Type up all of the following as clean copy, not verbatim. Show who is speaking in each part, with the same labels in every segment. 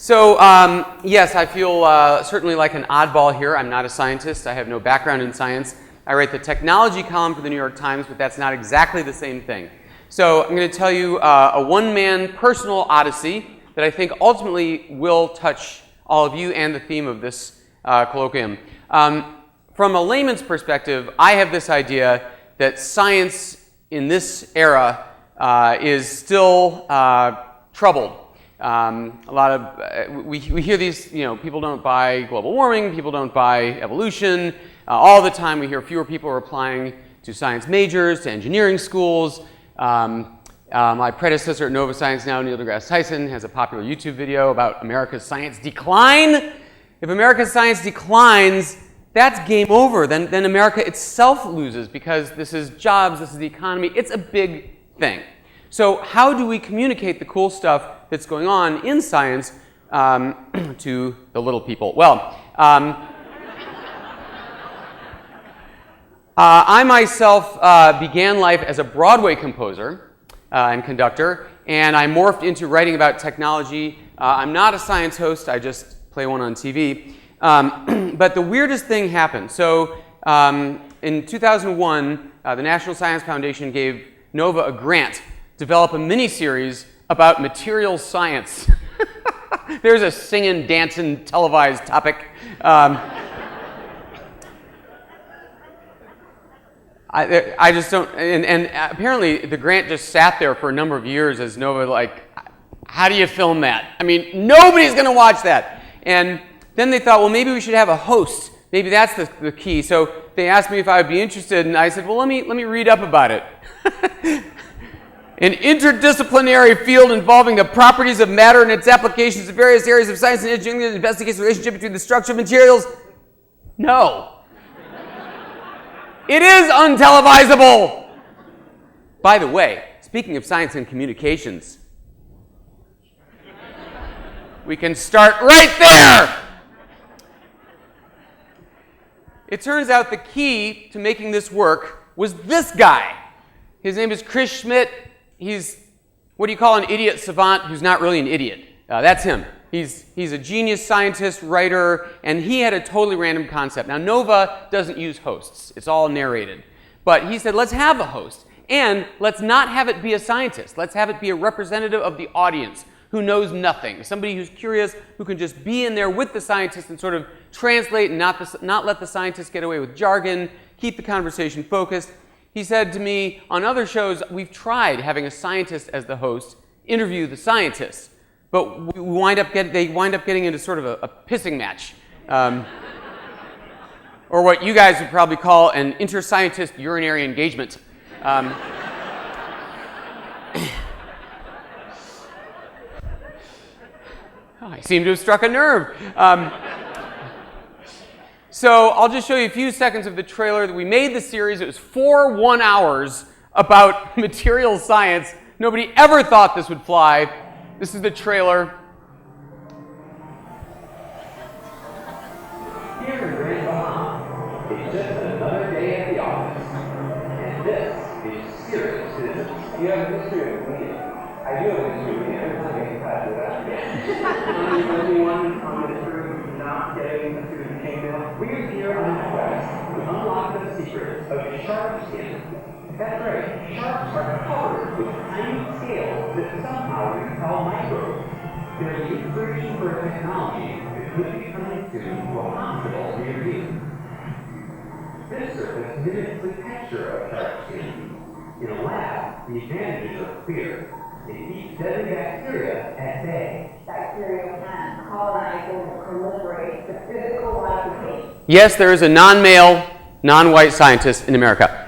Speaker 1: Yes, I feel certainly like an oddball here. I'm not a scientist. I have no background in science. I write the technology column for the New York Times, but that's not exactly the same thing. So I'm going to tell you a one-man personal odyssey that I think ultimately will touch all of you and the theme of this colloquium. From a layman's perspective, I have this idea that science in this era is still troubled. We hear these, people don't buy global warming, people don't buy evolution. All the time we hear fewer people are applying to science majors, to engineering schools. My predecessor at Nova Science Now, Neil deGrasse Tyson, has a popular YouTube video about America's science decline. If America's science declines, that's game over. Then America itself loses, because this is jobs, this is the economy. It's a big thing. So how do we communicate the cool stuff that's going on in science to the little people? Well, I myself began life as a Broadway composer and conductor, and I morphed into writing about technology. I'm not a science host, I just play one on TV. But the weirdest thing happened. So in 2001, the National Science Foundation gave Nova a grant to develop a mini-series about materials science. There's a singing, dancing, televised topic. I just don't, and apparently the grant just sat there for a number of years as Nova, like, how do you film that? I mean, nobody's going to watch that. And then they thought, well, maybe we should have a host. Maybe that's the key. So they asked me if I would be interested, and I said, well, let me read up about it. An interdisciplinary field involving the properties of matter and its applications in various areas of science and engineering that investigates the relationship between the structure of materials. No. It is untelevisable. By the way, speaking of science and communications, we can start right there. It turns out the key to making this work was this guy. His name is Chris Schmidt. He's what do you call an idiot savant who's not really an idiot? That's him. He's a genius scientist, writer, and he had a totally random concept. Now, Nova doesn't use hosts. It's all narrated. But he said, let's have a host, and let's not have it be a scientist. Let's have it be a representative of the audience who knows nothing, somebody who's curious, who can just be in there with the scientist and sort of translate and not let the scientist get away with jargon, keep the conversation focused. He said to me, on other shows, we've tried having a scientist as the host interview the scientists. But they wind up getting into sort of a pissing match. Or what you guys would probably call an inter-scientist urinary engagement. I seem to have struck a nerve. So I'll just show you a few seconds of the trailer that we made the series. It was 4 1-hours about materials science. Nobody ever thought this would fly. This is the trailer.
Speaker 2: Here in Grand Bahama, it's just another day at the office. And this is serious business. You have a history of bleeding. I do have a history of bleeding. Every time I get class with that. Anyone on the crew not getting the student kingdom? We're here on the quest to unlock the secrets of shark skin. That's right, sharks are covered with tiny scales that somehow we call microbes. They're a new version for a technology that could be coming soon to a hospital near you. This surface mimics the texture of shark skin. In a lab, the advantages are clear. It keeps deadly bacteria at bay.
Speaker 3: Bacteria can colonize or proliferate the physical application.
Speaker 1: Yes, there is a non-male, non-white scientist in America.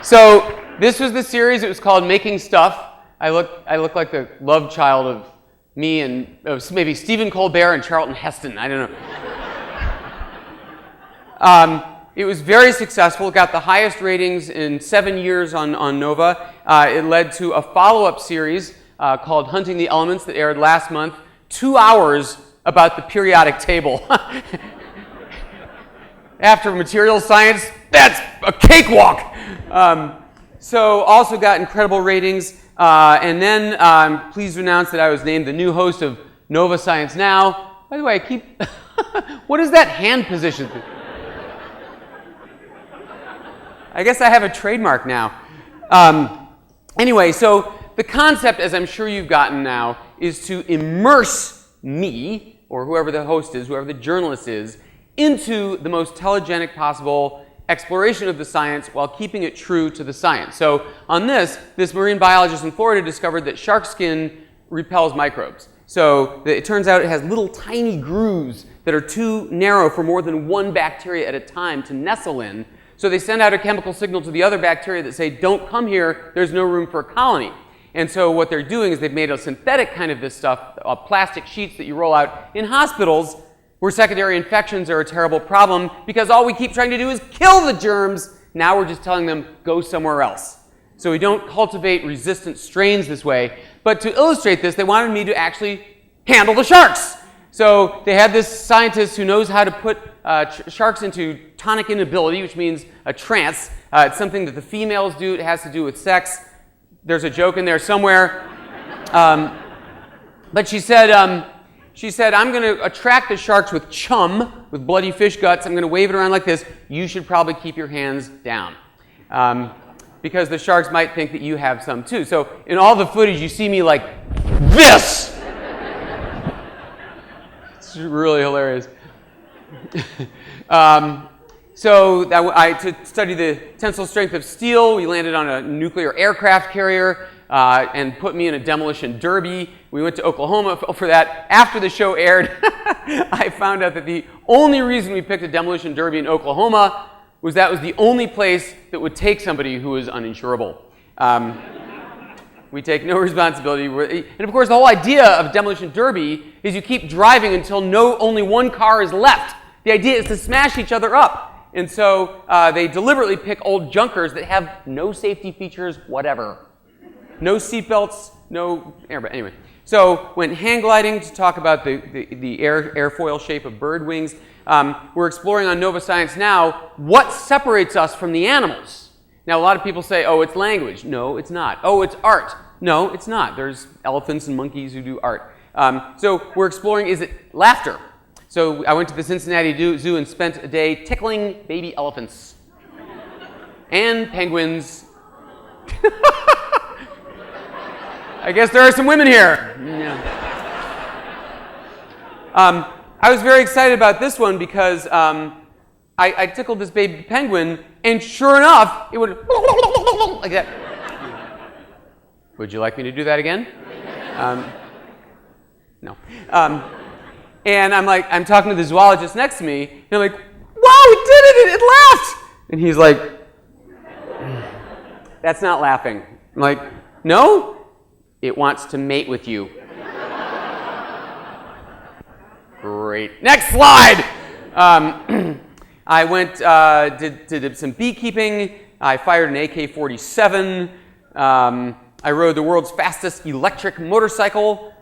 Speaker 1: So this was the series. It was called Making Stuff. I look like the love child of me and maybe Stephen Colbert and Charlton Heston. I don't know. It was very successful. It got the highest ratings in 7 years on Nova. It led to a follow-up series called Hunting the Elements that aired last month. 2 hours about the periodic table. After materials science, that's a cakewalk. So also got incredible ratings. And then I'm pleased to announce that I was named the new host of Nova Science Now. By the way, I keep... What is that hand position? I guess I have a trademark now. Anyway, so the concept, as I'm sure you've gotten now, is to immerse me, or whoever the host is, whoever the journalist is, into the most telegenic possible exploration of the science while keeping it true to the science. So on this marine biologist in Florida discovered that shark skin repels microbes. So it turns out it has little tiny grooves that are too narrow for more than one bacteria at a time to nestle in. So they send out a chemical signal to the other bacteria that say, don't come here, there's no room for a colony. And so what they're doing is they've made a synthetic kind of this stuff, plastic sheets that you roll out in hospitals where secondary infections are a terrible problem because all we keep trying to do is kill the germs. Now we're just telling them, go somewhere else. So we don't cultivate resistant strains this way. But to illustrate this, they wanted me to actually handle the sharks. So they had this scientist who knows how to put sharks into tonic inability, which means a trance. It's something that the females do. It has to do with sex. There's a joke in there somewhere. But she said, I'm going to attract the sharks with chum, with bloody fish guts. I'm going to wave it around like this. You should probably keep your hands down. Because the sharks might think that you have some too. So in all the footage, you see me like this. It's really hilarious. To study the tensile strength of steel, we landed on a nuclear aircraft carrier and put me in a demolition derby. We went to Oklahoma for that. After the show aired, I found out that the only reason we picked a demolition derby in Oklahoma was that was the only place that would take somebody who was uninsurable. We take no responsibility. And of course, the whole idea of demolition derby is you keep driving until only one car is left. The idea is to smash each other up. And so they deliberately pick old junkers that have no safety features, whatever. No seatbelts, no airbag. Anyway, so went hang gliding to talk about the airfoil shape of bird wings. We're exploring on Nova Science Now what separates us from the animals. Now, a lot of people say, oh, it's language. No, it's not. Oh, it's art. No, it's not. There's elephants and monkeys who do art. So we're exploring, is it laughter? So I went to the Cincinnati Zoo and spent a day tickling baby elephants and penguins. I guess there are some women here. Yeah. I was very excited about this one because I tickled this baby penguin, and sure enough, it would like that. Would you like me to do that again? No. And I'm talking to the zoologist next to me, and I'm like, wow, it did it! It laughed! And he's like, that's not laughing. I'm like, no? It wants to mate with you. Great. Next slide! I went, did some beekeeping. I fired an AK-47. I rode the world's fastest electric motorcycle.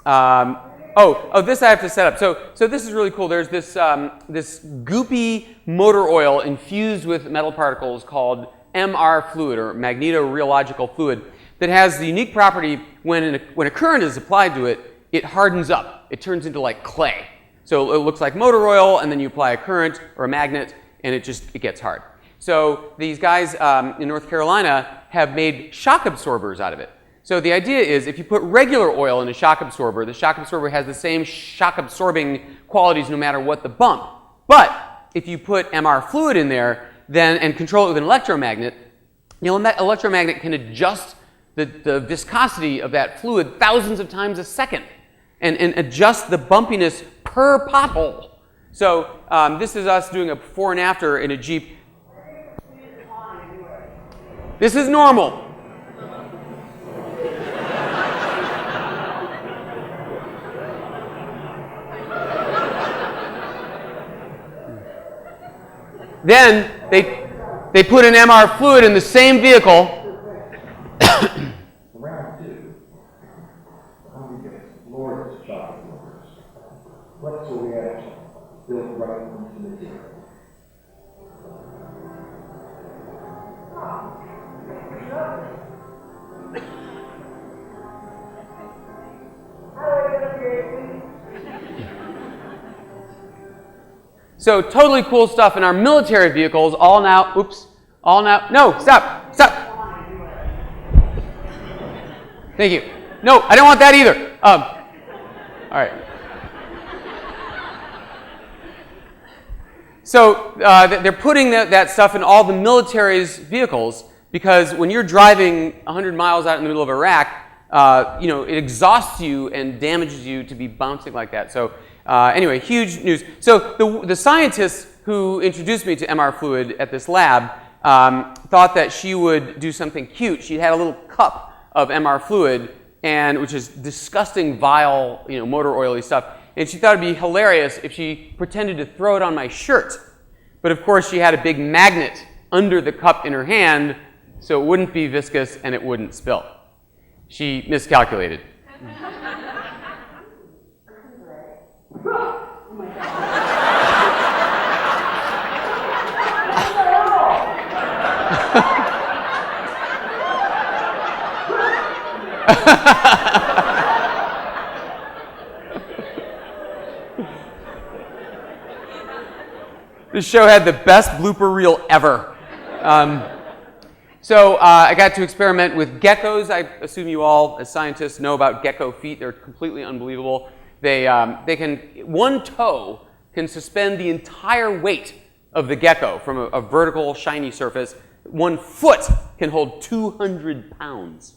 Speaker 1: This I have to set up. So this is really cool. There's this goopy motor oil infused with metal particles called MR fluid, or magnetoroyological fluid, that has the unique property when a current is applied to it, it hardens up. It turns into like clay. So it looks like motor oil, and then you apply a current or a magnet, and it gets hard. So these guys in North Carolina have made shock absorbers out of it. So the idea is if you put regular oil in a shock absorber, the shock absorber has the same shock absorbing qualities no matter what the bump. But if you put MR fluid in there and control it with an electromagnet, that electromagnet can adjust the viscosity of that fluid thousands of times a second and adjust the bumpiness per pothole. So this is us doing a before and after in a Jeep. This is normal. Then they put an MR fluid in the same vehicle.
Speaker 4: Round two. How do we get explored as shock absorbers? What's the reaction built right into the material?
Speaker 1: So totally cool stuff in our military vehicles, no, stop. Thank you. No, I don't want that either. All right. So they're putting that stuff in all the military's vehicles because when you're driving 100 miles out in the middle of Iraq, it exhausts you and damages you to be bouncing like that. So anyway, huge news. So the scientists who introduced me to MR fluid at this lab thought that she would do something cute. She had a little cup of MR fluid, which is disgusting, vile, motor oily stuff. And she thought it'd be hilarious if she pretended to throw it on my shirt. But of course, she had a big magnet under the cup in her hand, so it wouldn't be viscous and it wouldn't spill. She miscalculated. This show had the best blooper reel ever. So I got to experiment with geckos. I assume you all, as scientists, know about gecko feet. They're completely unbelievable. One toe can suspend the entire weight of the gecko from a vertical, shiny surface. 1 foot can hold 200 pounds.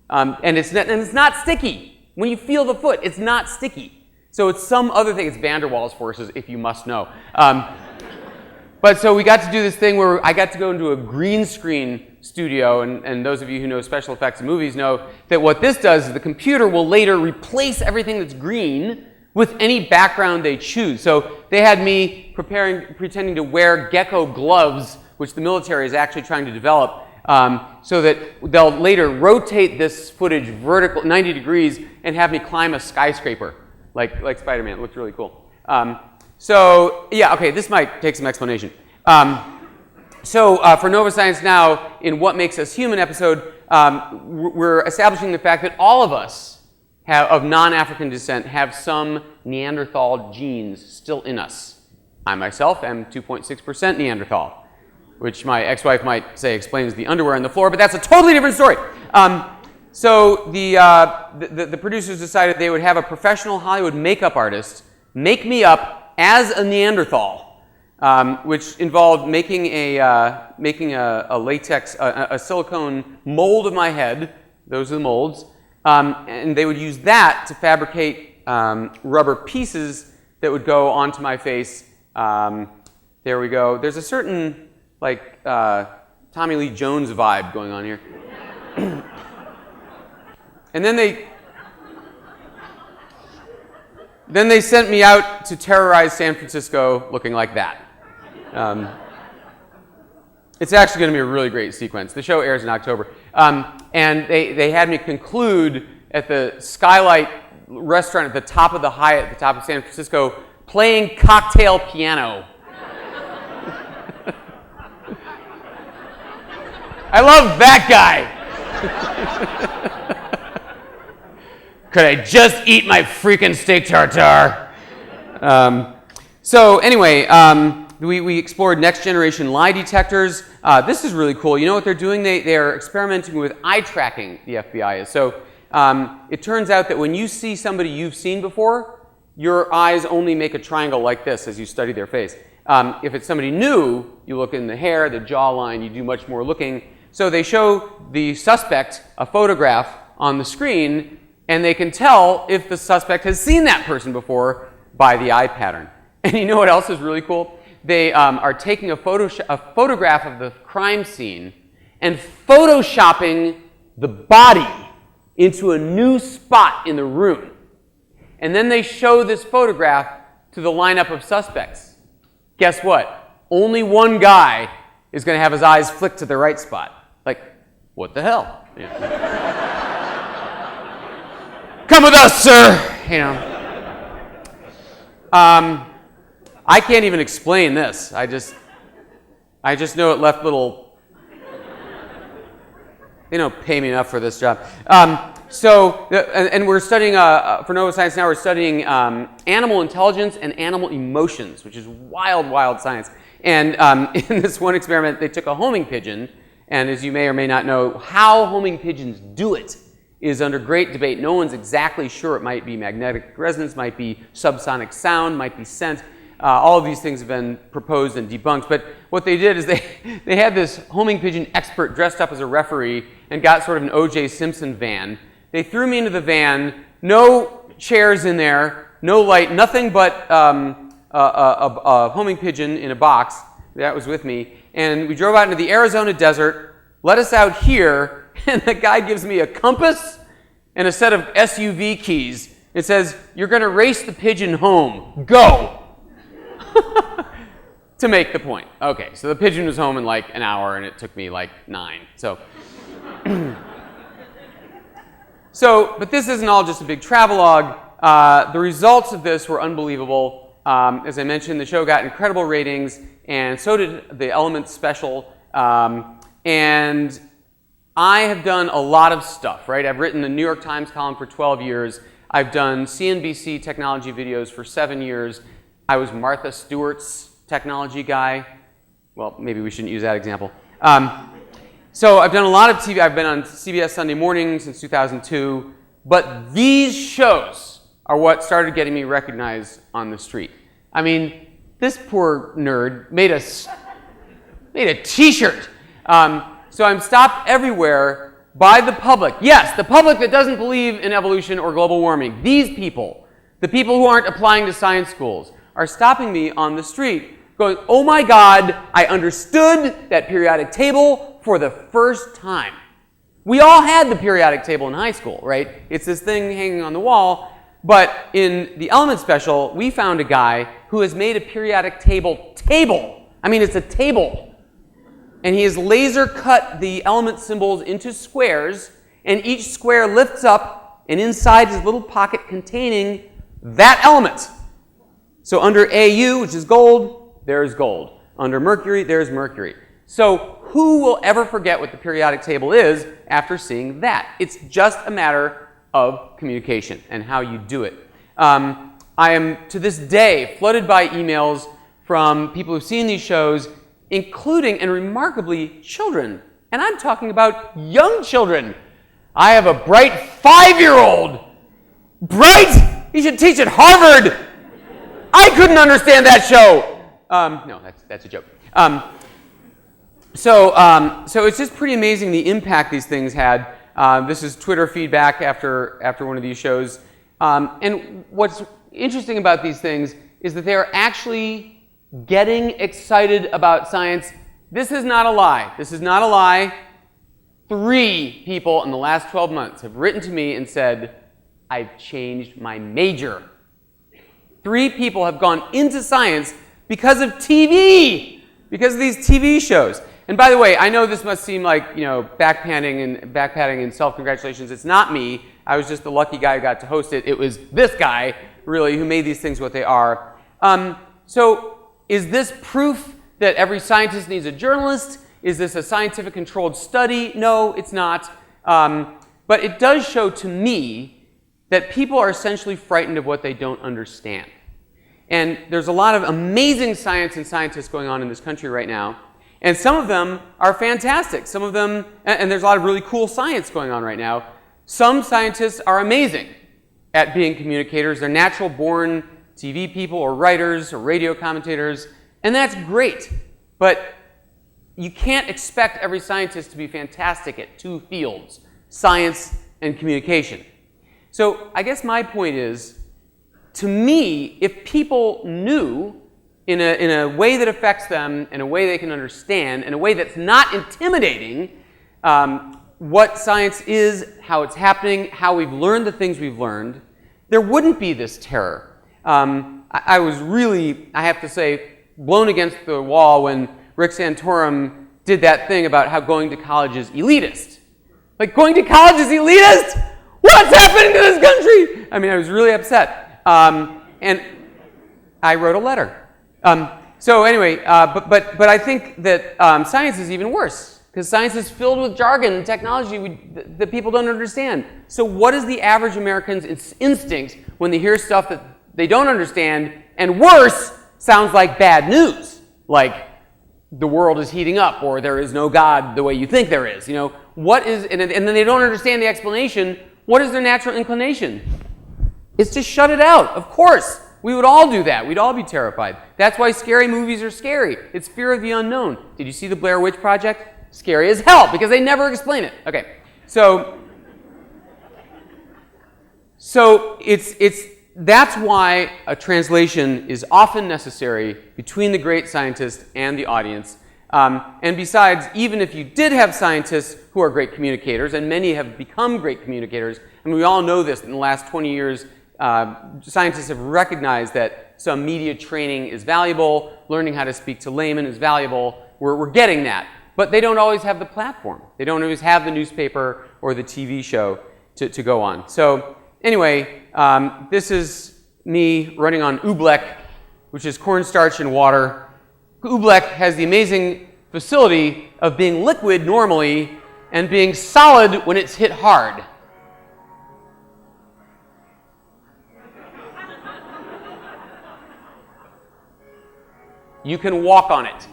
Speaker 1: And it's not sticky. When you feel the foot, it's not sticky. So it's some other thing. It's van der Waals forces, if you must know. But so we got to do this thing where I got to go into a green screen studio, and those of you who know special effects in movies know that what this does is the computer will later replace everything that's green with any background they choose. So they had me pretending to wear gecko gloves, which the military is actually trying to develop, so that they'll later rotate this footage vertical 90 degrees and have me climb a skyscraper, like Spider-Man. It looks really cool. So yeah, okay, this might take some explanation. For Nova Science Now, in What Makes Us Human episode, we're establishing the fact that all of us of non-African descent have some Neanderthal genes still in us. I myself am 2.6% Neanderthal, which my ex-wife might say explains the underwear on the floor, but that's a totally different story. So the producers decided they would have a professional Hollywood makeup artist make me up as a Neanderthal, which involved making a latex, a silicone mold of my head. Those are the molds. And they would use that to fabricate rubber pieces that would go onto my face. There we go. There's a certain, Tommy Lee Jones vibe going on here. And then they sent me out to terrorize San Francisco looking like that. It's actually going to be a really great sequence. The show airs in October. And they had me conclude at the Skylight restaurant at the top of the Hyatt, at the top of San Francisco, playing cocktail piano. I love that guy. Could I just eat my freaking steak tartare? So anyway, we explored next generation lie detectors. This is really cool. You know what they're doing? They're experimenting with eye tracking, the FBI is. So it turns out that when you see somebody you've seen before, your eyes only make a triangle like this as you study their face. If it's somebody new, you look in the hair, the jawline, you do much more looking. So they show the suspect a photograph on the screen, and they can tell if the suspect has seen that person before by the eye pattern. And you know what else is really cool? They are taking a photograph of the crime scene and photoshopping the body into a new spot in the room. And then they show this photograph to the lineup of suspects. Guess what? Only one guy is going to have his eyes flicked to the right spot. Like, what the hell? Yeah. Come with us, sir. You know. I can't even explain this. I just know it left little. They don't pay me enough for this job. So, and we're studying, for neuroscience now, we're studying animal intelligence and animal emotions, which is wild, wild science. And in this one experiment, they took a homing pigeon, and as you may or may not know, how homing pigeons do it is under great debate. No one's exactly sure. It might be magnetic resonance, might be subsonic sound, might be scent. All of these things have been proposed and debunked. But what they did is they had this homing pigeon expert dressed up as a referee and got sort of an O.J. Simpson van. They threw me into the van, no chairs in there, no light, nothing but a homing pigeon in a box. That was with me. And we drove out into the Arizona desert, let us out here, and the guy gives me a compass and a set of SUV keys. It says, "You're going to race the pigeon home. Go!" To make the point. Okay, so the pigeon was home in like an hour, and it took me like 9. But this isn't all just a big travelogue. The results of this were unbelievable. As I mentioned, the show got incredible ratings, and so did the Elements special. And I have done a lot of stuff, right? I've written the New York Times column for 12 years. I've done CNBC technology videos for 7 years. I was Martha Stewart's technology guy. Well, maybe we shouldn't use that example. So I've done a lot of TV. I've been on CBS Sunday Morning since 2002. But these shows are what started getting me recognized on the street. I mean, this poor nerd made a T-shirt. So I'm stopped everywhere by the public. Yes, the public that doesn't believe in evolution or global warming. These people, the people who aren't applying to science schools, are stopping me on the street going, "Oh my God, I understood that periodic table for the first time." We all had the periodic table in high school, right? It's this thing hanging on the wall. But in the Element special, we found a guy who has made a periodic table. I mean, it's a table. And he has laser cut the element symbols into squares, and each square lifts up, and inside is a little pocket containing that element. So under AU, which is gold, there's gold. Under mercury, there's mercury. So who will ever forget what the periodic table is after seeing that? It's just a matter of communication and how you do it. I am, to this day, flooded by emails from people who've seen these shows, including, and remarkably, children. And I'm talking about young children. I have a bright 5-year-old. Bright? He should teach at Harvard. I couldn't understand that show. No, that's a joke. So it's just pretty amazing the impact these things had. This is Twitter feedback after one of these shows. And what's interesting about these things is that they are actually getting excited about science. This is not a lie. This is not a lie. 3 people in the last 12 months have written to me and said, "I've changed my major." 3 people have gone into science because of TV, because of these TV shows. And by the way, I know this must seem like, backpatting and self-congratulations. It's not me. I was just the lucky guy who got to host it. It was this guy, really, who made these things what they are. So is this proof that every scientist needs a journalist? Is this a scientific controlled study? No, it's not. But it does show to me that people are essentially frightened of what they don't understand. And there's a lot of amazing science and scientists going on in this country right now. And some of them are fantastic. Some of them, and there's a lot of really cool science going on right now. Some scientists are amazing at being communicators. They're natural-born TV people or writers or radio commentators, and that's great. But you can't expect every scientist to be fantastic at 2 fields, science and communication. So I guess my point is, to me, if people knew in a way that affects them, in a way they can understand, in a way that's not intimidating, what science is, how it's happening, how we've learned the things we've learned, there wouldn't be this terror. I was really, I have to say, blown against the wall when Rick Santorum did that thing about how going to college is elitist. Like, going to college is elitist? What's happening to this country? I mean, I was really upset. And I wrote a letter. So anyway, but I think that science is even worse. because science is filled with jargon and technology that people don't understand. So what is the average American's instinct when they hear stuff that they don't understand, and worse, sounds like bad news, like the world is heating up, or there is no God the way you think there is. What is, and then they don't understand the explanation. What is their natural inclination? It's to shut it out. Of course, we would all do that. We'd all be terrified. That's why scary movies are scary. It's fear of the unknown. Did you see the Blair Witch Project? Scary as hell, because they never explain it. Okay, so that's why a translation is often necessary between the great scientist and the audience. And besides, even if you did have scientists who are great communicators, and many have become great communicators, and we all know this in the last 20 years, scientists have recognized that some media training is valuable, learning how to speak to laymen is valuable. We're getting that. But they don't always have the platform. They don't always have the newspaper or the TV show to go on. So anyway, this is me running on oobleck, which is cornstarch and water. Oobleck has the amazing facility of being liquid normally and being solid when it's hit hard. You can walk on it.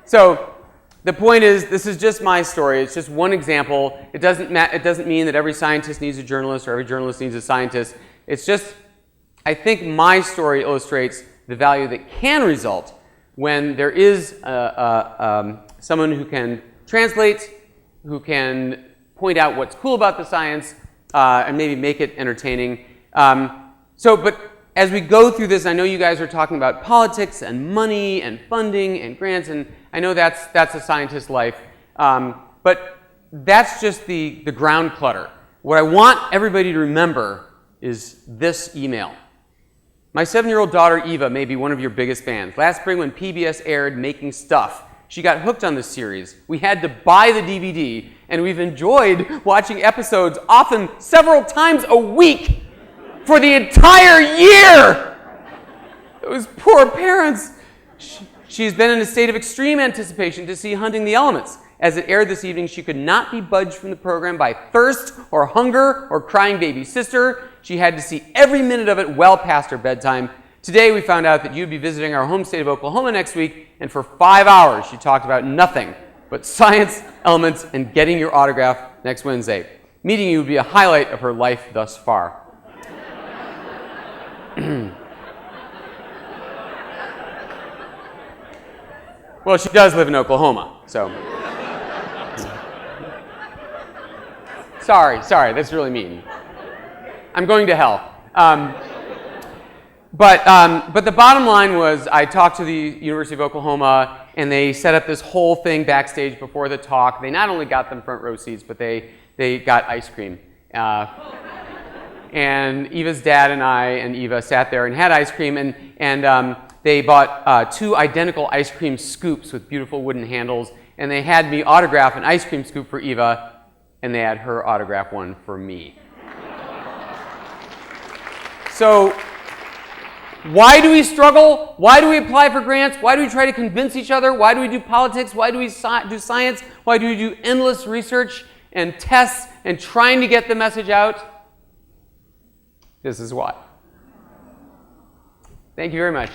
Speaker 1: So the point is, this is just my story. It's just one example. It doesn't mean that every scientist needs a journalist or every journalist needs a scientist. It's just, I think my story illustrates the value that can result when there is someone who can translate, who can point out what's cool about the science, and maybe make it entertaining. But as we go through this, I know you guys are talking about politics and money and funding and grants, and I know that's a scientist's life. But that's just the ground clutter. What I want everybody to remember is this email. My 7-year-old daughter, Eva, may be one of your biggest fans. Last spring when PBS aired Making Stuff, she got hooked on this series. We had to buy the DVD, and we've enjoyed watching episodes often several times a week for the entire year. Those poor parents. She's been in a state of extreme anticipation to see Hunting the Elements. As it aired this evening, she could not be budged from the program by thirst or hunger or crying baby sister. She had to see every minute of it well past her bedtime. Today we found out that you'd be visiting our home state of Oklahoma next week, and for 5 hours she talked about nothing but science, elements, and getting your autograph next Wednesday. Meeting you would be a highlight of her life thus far. Well, she does live in Oklahoma, so. Sorry, that's really mean. I'm going to hell. But the bottom line was I talked to the University of Oklahoma, and they set up this whole thing backstage before the talk. They not only got them front row seats, but they got ice cream. And Eva's dad and I and Eva sat there and had ice cream, and they bought 2 identical ice cream scoops with beautiful wooden handles, and they had me autograph an ice cream scoop for Eva, and they had her autograph one for me. So, why do we struggle? Why do we apply for grants? Why do we try to convince each other? Why do we do politics? Why do we do science? Why do we do endless research and tests and trying to get the message out? This is why. Thank you very much.